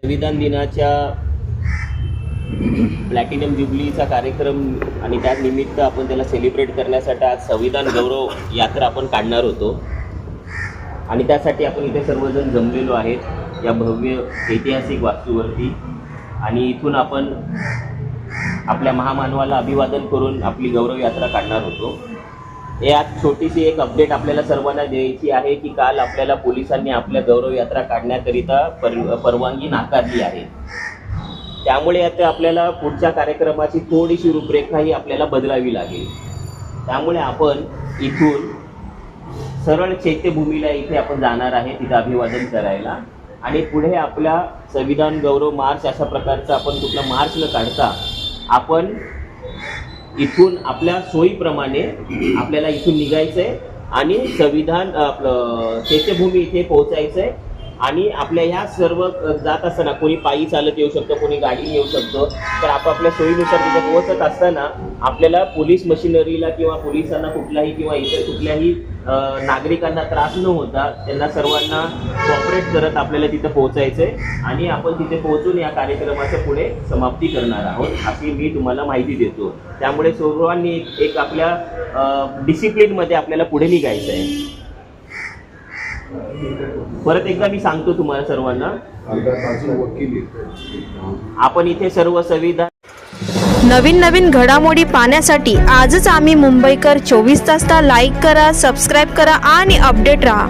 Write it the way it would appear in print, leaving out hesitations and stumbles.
संविधान दिनाच्या प्लॅटिनम ज्युबलीचा कार्यक्रम आणि त्यानिमित्त आपण त्याला सेलिब्रेट करण्यासाठी आज संविधान गौरव यात्रा आपण काढणार होतो आणि त्यासाठी आपण इथे सर्वजण जमलेलो आहेत या भव्य ऐतिहासिक वास्तूवरती आणि इथून आपण आपल्या महामानवाला अभिवादन करून आपली गौरव यात्रा काढणार होतो। यात छोटीशी एक अपडेट आपल्याला सर्वांना द्यायची आहे की काल आपल्याला पोलिसांनी आपल्या गौरव यात्रा काढण्याकरिता परवानगी नाकारली आहे। त्यामुळे आता आपल्याला पुढच्या कार्यक्रमाची थोडीशी रूपरेखाही आपल्याला बदलावी लागेल। त्यामुळे आपण इथून सरळ चैत्यभूमीला इथे आपण जाणार आहे तिथे अभिवादन करायला आणि पुढे आपल्या संविधान गौरव मार्च अशा प्रकारचा आपण कुठला मार्च न काढता आपण इथून आपल्या सोयीप्रमाणे आपल्याला इथून निघायचंय आणि संविधान आपलं चैत्यभूमी इथे पोहोचायचंय आणि आपल्या ह्या सर्व जात असताना कोणी पायी चालत येऊ शकतो, कोणी गाडी येऊ शकतो। तर आपापल्या सोयीनुसार तिथे पोहोचत असताना आपल्याला पोलीस मशिनरीला किंवा पोलिसांना कुठलाही किंवा इतर कुठल्याही नागरिकांना त्रास न होता त्यांना सर्वांना कॉपरेट करत आपल्याला तिथे पोहोचायचंय आणि आपण तिथे पोहोचून या कार्यक्रमाच्या पुढे समाप्ती करणार आहोत अशी मी तुम्हाला माहिती देतो। त्यामुळे सर्वांनी एक आपल्या डिसिप्लिनमध्ये आपल्याला पुढे निघायचं आहे। परत एकदा मी सांगतो तुम्हाला सर्वांना, आपण इथे सर्व संविधान नवीन घडामोडी पाहण्यासाठी आजच आम्ही मुंबईकर 24 तासला लाईक करा, सबस्क्राईब करा आणि अपडेट रहा।